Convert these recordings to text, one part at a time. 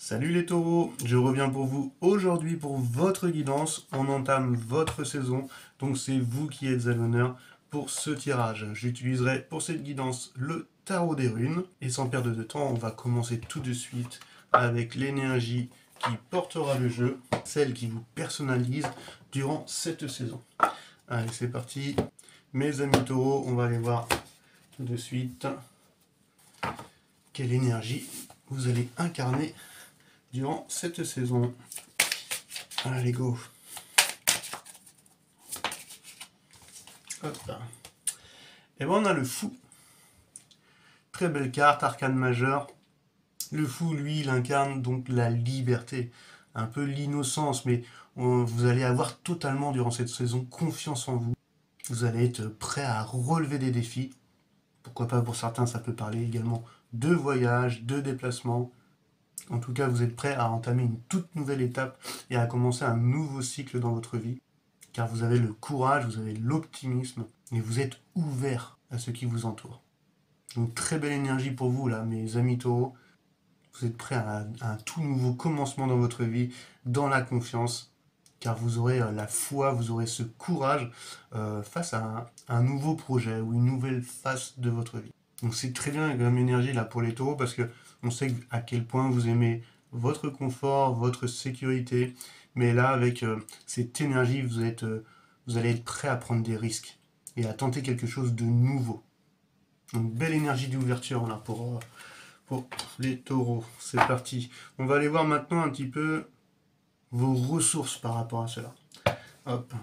Salut les taureaux, je reviens pour vous aujourd'hui pour votre guidance. On entame votre saison, donc c'est vous qui êtes à l'honneur pour ce tirage. J'utiliserai pour cette guidance le tarot des runes. Et sans perdre de temps, on va commencer tout de suite avec l'énergie qui portera le jeu, celle qui vous personnalise durant cette saison. Allez, c'est parti. Mes amis taureaux, on va aller voir tout de suite quelle énergie vous allez incarner durant cette saison. Allez, go. Hop là. Et ben on a le fou. Très belle carte, arcane majeur. Le fou, lui, il incarne donc la liberté, un peu l'innocence, mais vous allez avoir totalement durant cette saison confiance en vous. Vous allez être prêt à relever des défis. Pourquoi pas pour certains, ça peut parler également de voyage, de déplacement. En tout cas, vous êtes prêt à entamer une toute nouvelle étape et à commencer un nouveau cycle dans votre vie. Car vous avez le courage, vous avez l'optimisme et vous êtes ouvert à ce qui vous entoure. Donc très belle énergie pour vous là, mes amis taureaux. Vous êtes prêts à un tout nouveau commencement dans votre vie, dans la confiance. Car vous aurez la foi, vous aurez ce courage face à un nouveau projet ou une nouvelle phase de votre vie. Donc c'est très bien comme énergie là pour les taureaux parce que on sait à quel point vous aimez votre confort, votre sécurité. Mais là, avec cette énergie, vous allez être prêt à prendre des risques et à tenter quelque chose de nouveau. Donc belle énergie d'ouverture là pour les taureaux. C'est parti. On va aller voir maintenant un petit peu vos ressources par rapport à cela. Hop.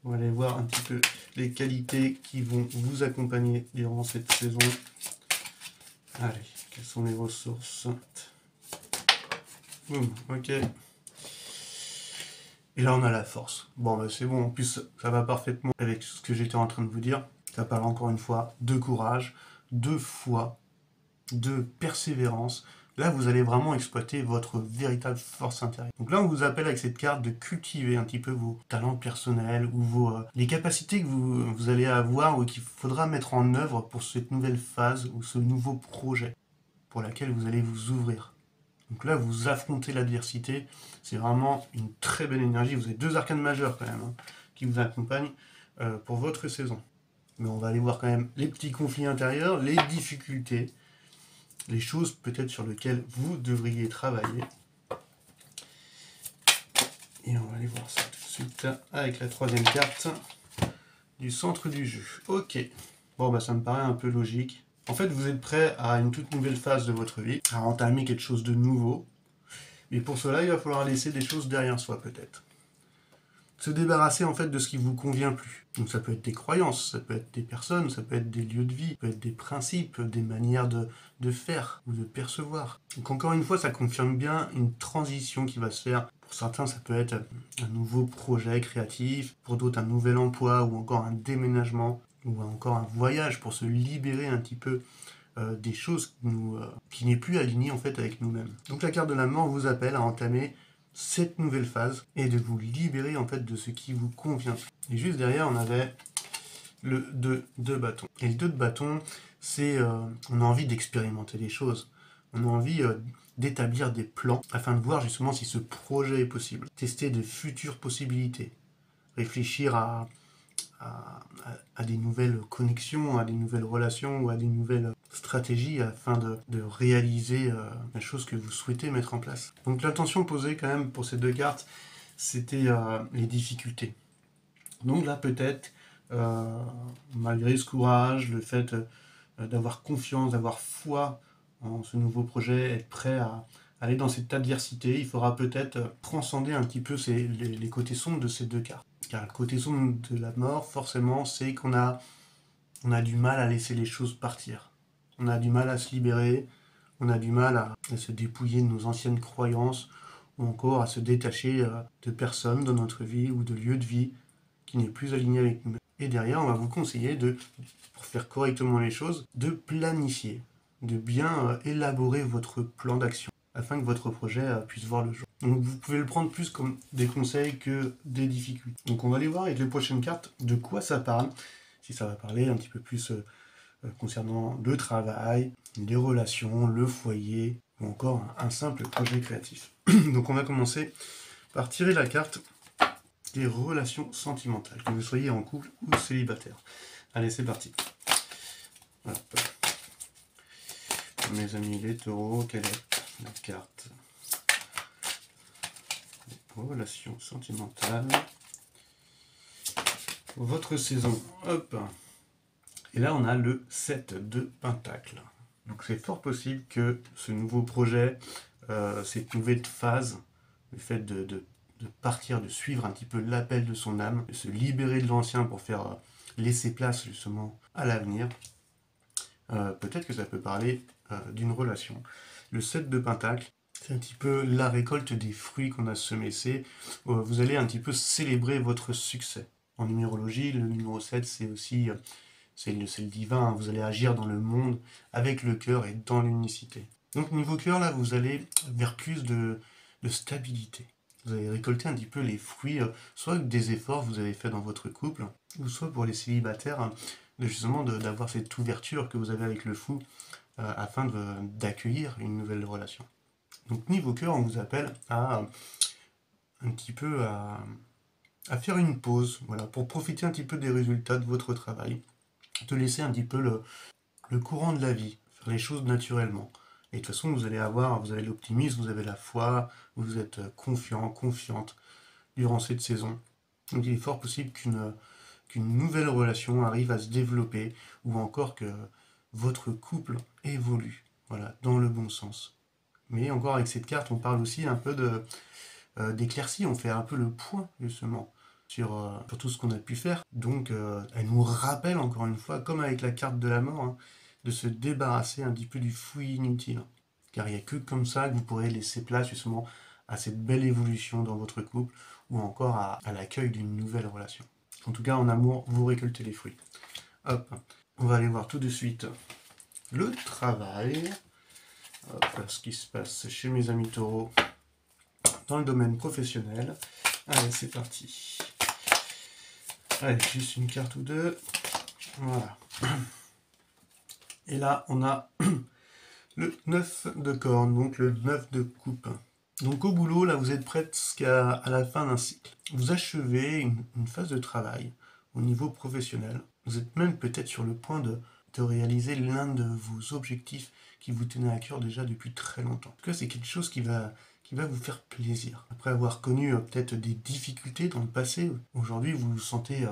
On va aller voir un petit peu les qualités qui vont vous accompagner durant cette saison. Allez, quelles sont les ressources? Ok. Et là, on a la force. Bon, bah, c'est bon. En plus, ça va parfaitement avec ce que j'étais en train de vous dire. Ça parle encore une fois de courage, de foi, de persévérance. Là, vous allez vraiment exploiter votre véritable force intérieure. Donc là, on vous appelle avec cette carte de cultiver un petit peu vos talents personnels ou les capacités que vous allez avoir ou qu'il faudra mettre en œuvre pour cette nouvelle phase ou ce nouveau projet pour laquelle vous allez vous ouvrir. Donc là, vous affrontez l'adversité. C'est vraiment une très belle énergie. Vous avez deux arcanes majeures quand même qui vous accompagnent pour votre saison. Mais on va aller voir quand même les petits conflits intérieurs, les difficultés, les choses peut-être sur lesquelles vous devriez travailler. Et on va aller voir ça tout de suite avec la troisième carte du centre du jeu. Ok. Bon, bah ça me paraît un peu logique. En fait, vous êtes prêt à une toute nouvelle phase de votre vie, à entamer quelque chose de nouveau. Mais pour cela, il va falloir laisser des choses derrière soi peut-être. Se débarrasser en fait de ce qui vous convient plus. Donc ça peut être des croyances, ça peut être des personnes, ça peut être des lieux de vie, ça peut être des principes, des manières de faire ou de percevoir. Donc encore une fois, ça confirme bien une transition qui va se faire. Pour certains, ça peut être un nouveau projet créatif, pour d'autres un nouvel emploi ou encore un déménagement ou encore un voyage pour se libérer un petit peu des choses qui n'est plus alignées en fait avec nous-mêmes. Donc la carte de la mort vous appelle à entamer cette nouvelle phase et de vous libérer en fait de ce qui vous convient. Et juste derrière, on avait le 2 de bâton. Et le 2 de bâton, c'est on a envie d'expérimenter les choses. On a envie d'établir des plans afin de voir justement si ce projet est possible. Tester de futures possibilités. Réfléchir à des nouvelles connexions, à des nouvelles relations ou à des nouvelles stratégies afin de réaliser la chose que vous souhaitez mettre en place. Donc l'intention posée quand même pour ces deux cartes, c'était les difficultés. Donc là peut-être, malgré ce courage, le fait d'avoir confiance, d'avoir foi en ce nouveau projet, être prêt à aller dans cette adversité, il faudra peut-être transcender un petit peu les côtés sombres de ces deux cartes. Car le côté sombre de la mort, forcément, c'est qu'on a du mal à laisser les choses partir. On a du mal à se libérer, on a du mal à se dépouiller de nos anciennes croyances, ou encore à se détacher de personnes dans notre vie ou de lieux de vie qui n'est plus aligné avec nous-mêmes. Et derrière, on va vous conseiller pour faire correctement les choses, de planifier, de bien élaborer votre plan d'action, afin que votre projet puisse voir le jour. Donc vous pouvez le prendre plus comme des conseils que des difficultés. Donc on va aller voir avec les prochaines cartes de quoi ça parle. Si ça va parler un petit peu plus concernant le travail, les relations, le foyer, ou encore un simple projet créatif. Donc on va commencer par tirer la carte des relations sentimentales, que vous soyez en couple ou célibataire. Allez, c'est parti. Hop. Mes amis les taureaux, quelle est la carte des relations sentimentales pour votre saison? Hop. Et là, on a le 7 de Pentacle. Donc c'est fort possible que ce nouveau projet, cette nouvelle phase, le fait de partir, de suivre un petit peu l'appel de son âme, de se libérer de l'ancien pour faire laisser place justement à l'avenir, peut-être que ça peut parler d'une relation. Le 7 de Pentacle, c'est un petit peu la récolte des fruits qu'on a semés. Vous allez un petit peu célébrer votre succès. En numérologie, le numéro 7, c'est aussi c'est le divin. Vous allez agir dans le monde avec le cœur et dans l'unicité. Donc niveau cœur, là, vous allez vers plus de stabilité. Vous allez récolter un petit peu les fruits, soit des efforts que vous avez fait dans votre couple, ou soit pour les célibataires, justement d'avoir cette ouverture que vous avez avec le fou, afin d'accueillir une nouvelle relation. Donc niveau cœur, on vous appelle à un petit peu à faire une pause, voilà, pour profiter un petit peu des résultats de votre travail, de laisser un petit peu le courant de la vie, faire les choses naturellement. Et de toute façon, vous avez l'optimisme, vous avez la foi, vous êtes confiant, confiante durant cette saison. Donc il est fort possible qu'une nouvelle relation arrive à se développer, ou encore que votre couple évolue, voilà, dans le bon sens. Mais encore avec cette carte, on parle aussi un peu d'éclaircie, on fait un peu le point justement sur tout ce qu'on a pu faire. Donc elle nous rappelle encore une fois, comme avec la carte de la mort, hein, de se débarrasser un petit peu du fouillis inutile. Car il n'y a que comme ça que vous pourrez laisser place justement à cette belle évolution dans votre couple, ou encore à l'accueil d'une nouvelle relation. En tout cas, en amour, vous récoltez les fruits. Hop, on va aller voir tout de suite le travail. Hop, ce qui se passe chez mes amis taureaux dans le domaine professionnel. Allez, c'est parti. Allez, juste une carte ou deux. Voilà. Et là, on a le 9 de corne, donc le 9 de coupe. Donc au boulot, là, vous êtes presque à la fin d'un cycle. Vous achevez une phase de travail au niveau professionnel. Vous êtes même peut-être sur le point de réaliser l'un de vos objectifs qui vous tenait à cœur déjà depuis très longtemps. En tout cas, c'est quelque chose qui va vous faire plaisir. Après avoir connu peut-être des difficultés dans le passé, aujourd'hui vous vous sentez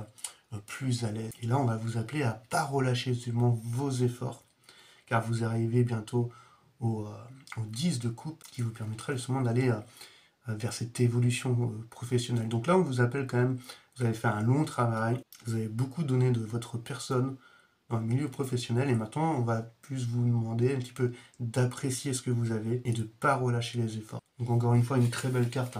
plus à l'aise. Et là, on va vous appeler à pas relâcher seulement vos efforts, car vous arrivez bientôt au 10 de coupe, qui vous permettra justement d'aller vers cette évolution professionnelle. Donc là, on vous appelle quand même, vous avez fait un long travail, vous avez beaucoup donné de votre personne dans le milieu professionnel, et maintenant on va plus vous demander un petit peu d'apprécier ce que vous avez et de ne pas relâcher les efforts. Donc encore une fois, une très belle carte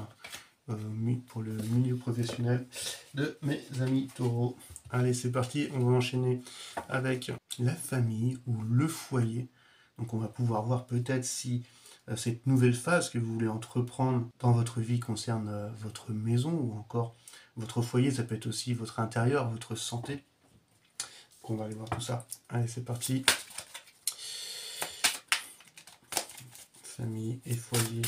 pour le milieu professionnel de mes amis taureaux. Allez, c'est parti, on va enchaîner avec la famille ou le foyer. Donc on va pouvoir voir peut-être si cette nouvelle phase que vous voulez entreprendre dans votre vie concerne votre maison, ou encore votre foyer. Ça peut être aussi votre intérieur, votre santé. Donc on va aller voir tout ça. Allez, c'est parti. Famille et foyer.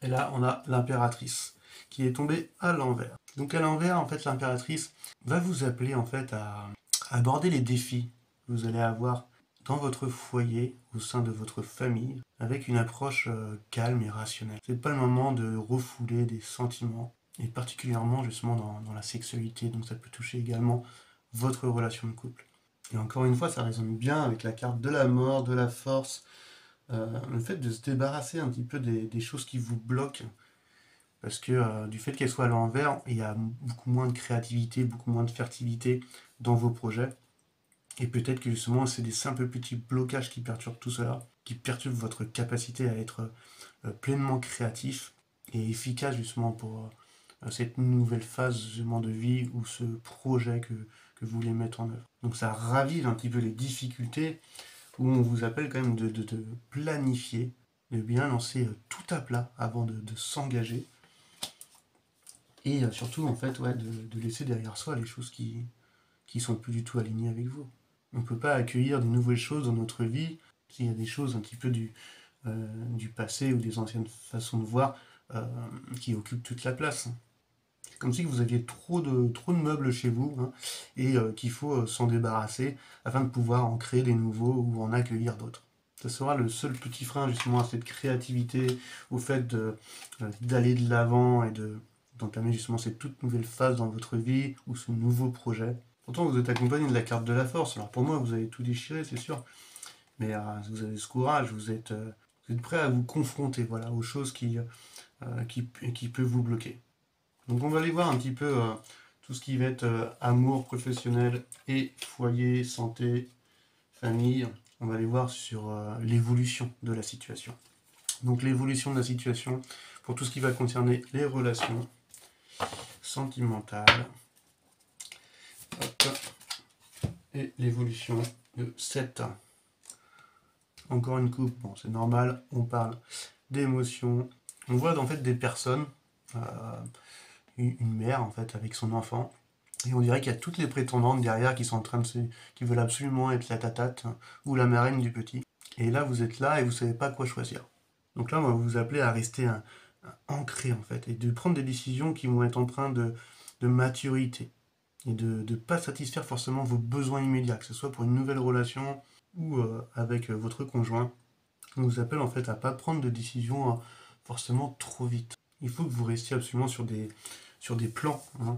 Et là, on a l'impératrice qui est tombée à l'envers. Donc à l'envers, en fait, l'impératrice va vous appeler en fait à aborder les défis que vous allez avoir dans votre foyer, au sein de votre famille, avec une approche calme et rationnelle. C'est pas le moment de refouler des sentiments, et particulièrement justement dans la sexualité. Donc ça peut toucher également votre relation de couple. Et encore une fois, ça résonne bien avec la carte de la mort, de la force, le fait de se débarrasser un petit peu des choses qui vous bloquent, parce que du fait qu'elles soient à l'envers, il y a beaucoup moins de créativité, beaucoup moins de fertilité dans vos projets. Et peut-être que justement, c'est des simples petits blocages qui perturbent tout cela, qui perturbent votre capacité à être pleinement créatif et efficace justement pour cette nouvelle phase justement de vie, ou ce projet que vous voulez mettre en œuvre. Donc ça ravive un petit peu les difficultés, où on vous appelle quand même de planifier, de bien lancer tout à plat avant de s'engager, et surtout en fait de laisser derrière soi les choses qui sont plus du tout alignées avec vous. On ne peut pas accueillir de nouvelles choses dans notre vie s'il y a des choses un petit peu du passé ou des anciennes façons de voir qui occupent toute la place. C'est comme si vous aviez trop de meubles chez vous hein, et qu'il faut s'en débarrasser afin de pouvoir en créer des nouveaux ou en accueillir d'autres. Ce sera le seul petit frein justement à cette créativité, au fait d'aller de l'avant et d'entamer justement cette toute nouvelle phase dans votre vie ou ce nouveau projet. Pourtant vous êtes accompagné de la carte de la force, alors pour moi vous avez tout déchiré c'est sûr, mais vous avez ce courage, vous êtes prêt à vous confronter voilà, aux choses qui peuvent vous bloquer. Donc on va aller voir un petit peu tout ce qui va être amour professionnel et foyer, santé, famille. On va aller voir sur l'évolution de la situation. Donc l'évolution de la situation pour tout ce qui va concerner les relations sentimentales. Hop. Et l'évolution de 7. Encore une coupe, bon c'est normal, on parle d'émotions. On voit en fait des personnes, une mère en fait avec son enfant, et on dirait qu'il y a toutes les prétendantes derrière qui sont en train qui veulent absolument être la tatate ou la marraine du petit. Et là vous êtes là et vous savez pas quoi choisir. Donc là on va vous appeler à rester ancré en fait, et de prendre des décisions qui vont être empreintes de maturité, et de ne pas satisfaire forcément vos besoins immédiats, que ce soit pour une nouvelle relation ou avec votre conjoint. On vous appelle en fait à ne pas prendre de décisions forcément trop vite. Il faut que vous restiez absolument sur des plans, hein,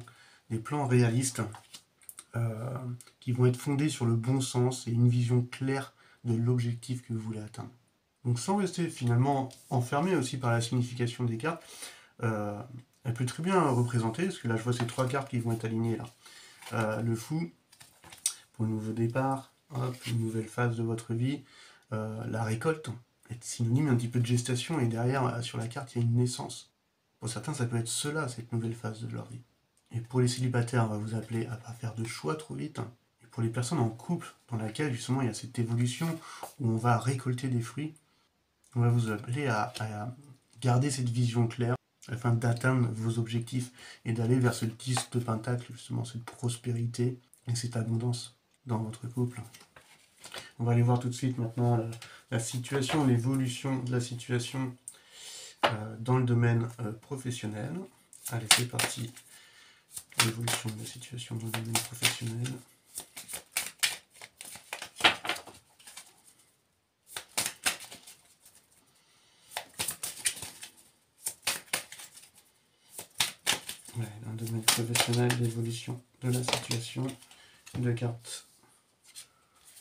des plans réalistes qui vont être fondés sur le bon sens et une vision claire de l'objectif que vous voulez atteindre. Donc sans rester finalement enfermé aussi par la signification des cartes, elle peut très bien représenter, parce que là je vois ces 3 cartes qui vont être alignées là. Le fou, pour un nouveau départ, hop, une nouvelle phase de votre vie, la récolte, est synonyme un petit peu de gestation, et derrière, sur la carte, il y a une naissance. Pour certains, ça peut être cela, cette nouvelle phase de leur vie. Et pour les célibataires, on va vous appeler à ne pas faire de choix trop vite. Et pour les personnes en couple, dans laquelle justement il y a cette évolution, où on va récolter des fruits, on va vous appeler à garder cette vision claire, afin d'atteindre vos objectifs et d'aller vers ce 10 de pentacle, justement cette prospérité et cette abondance dans votre couple. On va aller voir tout de suite maintenant la situation, l'évolution de la situation dans le domaine professionnel. Allez, c'est parti. L'évolution de la situation dans le domaine professionnel. Ouais, dans le domaine professionnel, l'évolution de la situation. 2 cartes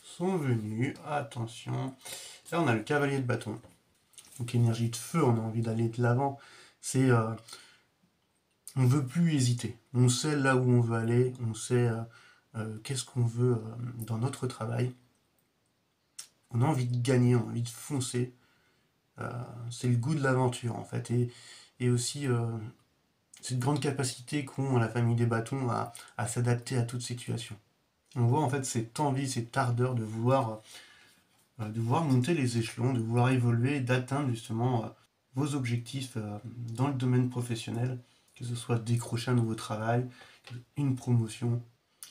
sont venues. Attention. Là, on a le cavalier de bâton. Donc, énergie de feu, on a envie d'aller de l'avant. C'est... on ne veut plus hésiter. On sait là où on veut aller. On sait qu'est-ce qu'on veut dans notre travail. On a envie de gagner, on a envie de foncer. C'est le goût de l'aventure, en fait. Et aussi... cette grande capacité qu'ont la famille des bâtons à s'adapter à toute situation. On voit en fait cette envie, cette ardeur de vouloir monter les échelons, de vouloir évoluer, d'atteindre justement vos objectifs dans le domaine professionnel, que ce soit décrocher un nouveau travail, une promotion,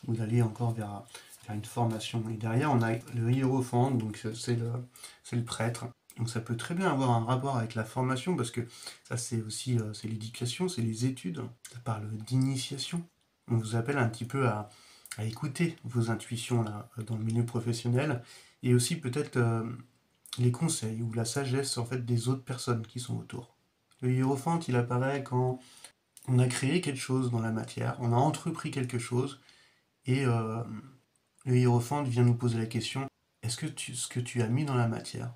ou d'aller encore vers une formation. Et derrière, on a le hiérophant, donc c'est le prêtre. Donc ça peut très bien avoir un rapport avec la formation, parce que ça c'est aussi c'est l'éducation, c'est les études, ça parle d'initiation. On vous appelle un petit peu à écouter vos intuitions là, dans le milieu professionnel, et aussi peut-être les conseils ou la sagesse en fait des autres personnes qui sont autour. Le hiérophant, il apparaît quand on a créé quelque chose dans la matière, on a entrepris quelque chose, et le hiérophant vient nous poser la question, est-ce que ce que tu as mis dans la matière,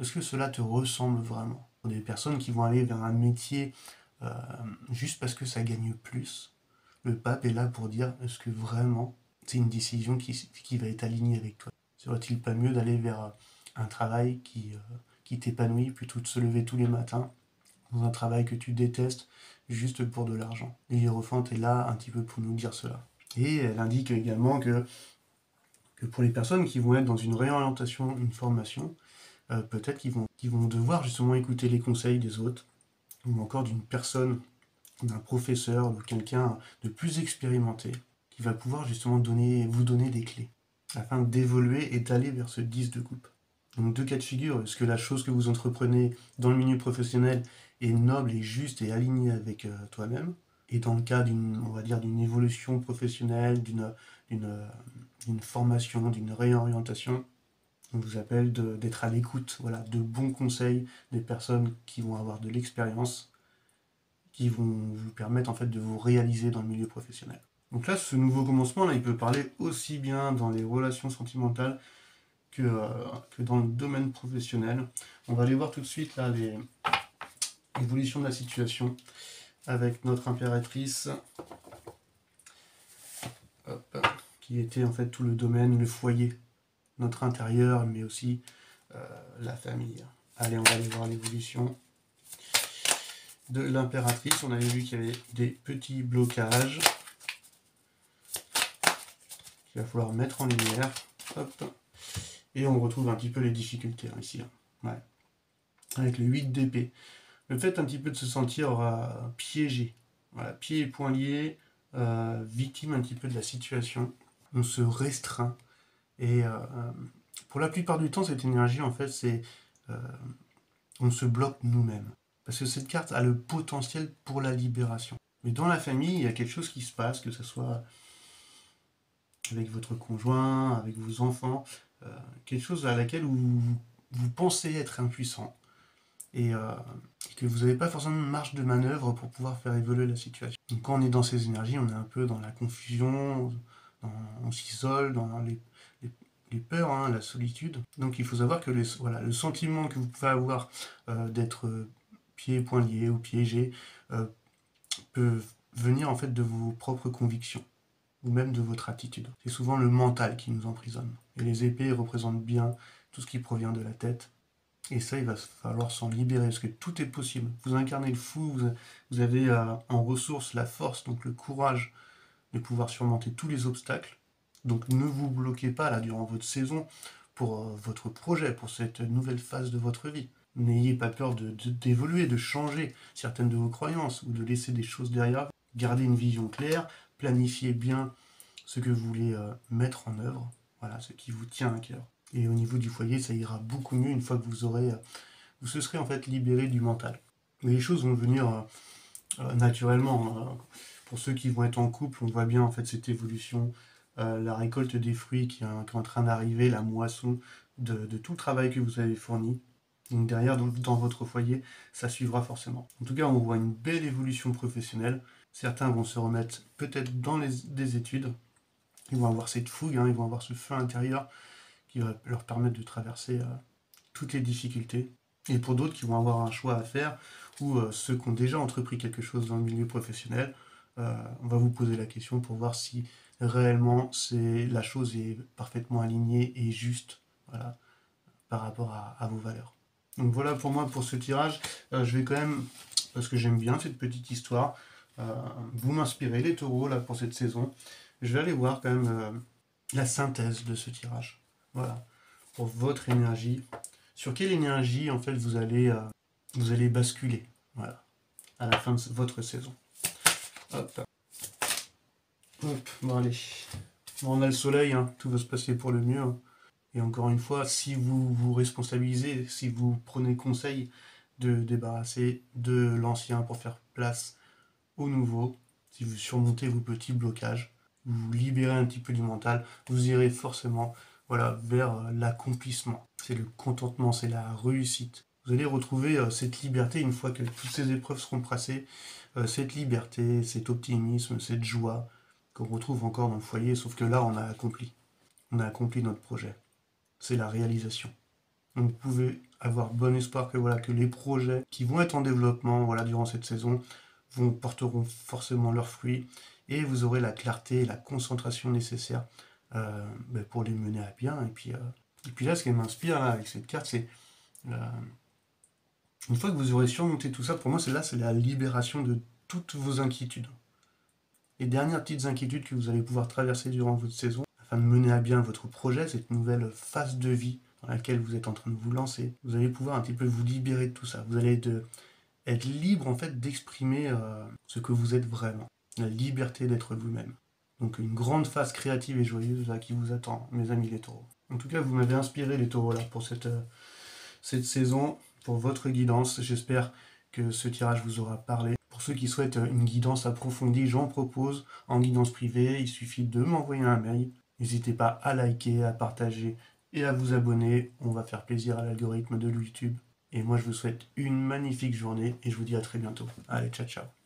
est-ce que cela te ressemble vraiment? Pour des personnes qui vont aller vers un métier juste parce que ça gagne plus, le pape est là pour dire, est-ce que vraiment c'est une décision qui va être alignée avec toi? Serait-il pas mieux d'aller vers un travail qui t'épanouit plutôt que de se lever tous les matins dans un travail que tu détestes juste pour de l'argent? Et l'hiérophante est là un petit peu pour nous dire cela. Et elle indique également que pour les personnes qui vont être dans une réorientation, une formation, peut-être qu'ils vont devoir justement écouter les conseils des autres, ou encore d'une personne, d'un professeur, de quelqu'un de plus expérimenté, qui va pouvoir justement vous donner des clés. afin d'évoluer et d'aller vers ce 10 de coupe. Donc deux cas de figure, est-ce que la chose que vous entreprenez dans le milieu professionnel est noble et juste et alignée avec toi-même? Et dans le cas d'une, on va dire, d'une évolution professionnelle, d'une formation, d'une réorientation, on vous appelle d'être à l'écoute, voilà, de bons conseils des personnes qui vont avoir de l'expérience, qui vont vous permettre en fait de vous réaliser dans le milieu professionnel. Donc là, ce nouveau commencement, là, il peut parler aussi bien dans les relations sentimentales que dans le domaine professionnel. On va aller voir tout de suite là l'évolution de la situation avec notre impératrice, hop, qui était en fait tout le domaine, le foyer, notre intérieur, mais aussi la famille. Allez, on va aller voir l'évolution de l'impératrice. On avait vu qu'il y avait des petits blocages qu'il va falloir mettre en lumière. Hop. Et on retrouve un petit peu les difficultés ici. Ouais. Avec le 8 d'épée. Le fait un petit peu de se sentir piégé. Voilà, pieds et poings liés, victime un petit peu de la situation. On se restreint. Et pour la plupart du temps, cette énergie, en fait, c'est on se bloque nous-mêmes. Parce que cette carte a le potentiel pour la libération. Mais dans la famille, il y a quelque chose qui se passe, que ce soit avec votre conjoint, avec vos enfants, quelque chose à laquelle vous pensez être impuissant et que vous n'avez pas forcément de marge de manœuvre pour pouvoir faire évoluer la situation. Donc quand on est dans ces énergies, on est un peu dans la confusion, on s'isole, dans les peurs, hein, la solitude. Donc il faut savoir que voilà, le sentiment que vous pouvez avoir d'être pieds et poings liés ou piégé peut venir en fait de vos propres convictions ou même de votre attitude. C'est souvent le mental qui nous emprisonne. Et les épées représentent bien tout ce qui provient de la tête. Et ça, il va falloir s'en libérer, parce que tout est possible. Vous incarnez le fou, vous avez en ressource la force, donc le courage de pouvoir surmonter tous les obstacles. Donc ne vous bloquez pas là durant votre saison pour votre projet, pour cette nouvelle phase de votre vie. N'ayez pas peur d'évoluer, de changer certaines de vos croyances ou de laisser des choses derrière vous. Gardez une vision claire, planifiez bien ce que vous voulez mettre en œuvre, voilà, ce qui vous tient à cœur. Et au niveau du foyer, ça ira beaucoup mieux une fois que vous se serez en fait libéré du mental. Mais les choses vont venir naturellement. Pour ceux qui vont être en couple, on voit bien en fait cette évolution, la récolte des fruits qui est en train d'arriver, la moisson de tout le travail que vous avez fourni. Donc derrière, dans votre foyer, ça suivra forcément. En tout cas, on voit une belle évolution professionnelle. Certains vont se remettre peut-être dans des études. Ils vont avoir cette fougue, hein, ils vont avoir ce feu intérieur qui va leur permettre de traverser toutes les difficultés. Et pour d'autres qui vont avoir un choix à faire, ou ceux qui ont déjà entrepris quelque chose dans le milieu professionnel, on va vous poser la question pour voir si réellement la chose est parfaitement alignée et juste, voilà, par rapport à vos valeurs. Donc voilà pour moi pour ce tirage. Je vais quand même, parce que j'aime bien cette petite histoire, vous m'inspirez les taureaux là pour cette saison. Je vais aller voir quand même la synthèse de ce tirage. Voilà, pour votre énergie. Sur quelle énergie en fait vous allez basculer, voilà, à la fin de votre saison. Hop. Hop, bon allez. Bon, on a le soleil, hein, tout va se passer pour le mieux. Hein. Et encore une fois, si vous vous responsabilisez, si vous prenez conseil de débarrasser de l'ancien pour faire place au nouveau, si vous surmontez vos petits blocages, vous vous libérez un petit peu du mental, vous irez forcément voilà, vers l'accomplissement. C'est le contentement, c'est la réussite. Vous allez retrouver cette liberté une fois que toutes ces épreuves seront passées, cette liberté, cet optimisme, cette joie qu'on retrouve encore dans le foyer, sauf que là on a accompli. On a accompli notre projet. C'est la réalisation. Donc vous pouvez avoir bon espoir que, voilà, que les projets qui vont être en développement voilà, durant cette saison porteront forcément leurs fruits et vous aurez la clarté et la concentration nécessaires pour les mener à bien. Et puis là, ce qui m'inspire là, avec cette carte, c'est une fois que vous aurez surmonté tout ça, pour moi, c'est la libération de toutes vos inquiétudes. Les dernières petites inquiétudes que vous allez pouvoir traverser durant votre saison, afin de mener à bien votre projet, cette nouvelle phase de vie dans laquelle vous êtes en train de vous lancer, vous allez pouvoir un petit peu vous libérer de tout ça. Vous allez être libre en fait d'exprimer ce que vous êtes vraiment. La liberté d'être vous-même. Donc une grande phase créative et joyeuse là qui vous attend, mes amis les taureaux. En tout cas, vous m'avez inspiré les taureaux là pour cette saison, pour votre guidance. J'espère que ce tirage vous aura parlé. Pour ceux qui souhaitent une guidance approfondie, j'en propose en guidance privée. Il suffit de m'envoyer un mail. N'hésitez pas à liker, à partager et à vous abonner. On va faire plaisir à l'algorithme de YouTube. Et moi, je vous souhaite une magnifique journée et je vous dis à très bientôt. Allez, ciao, ciao.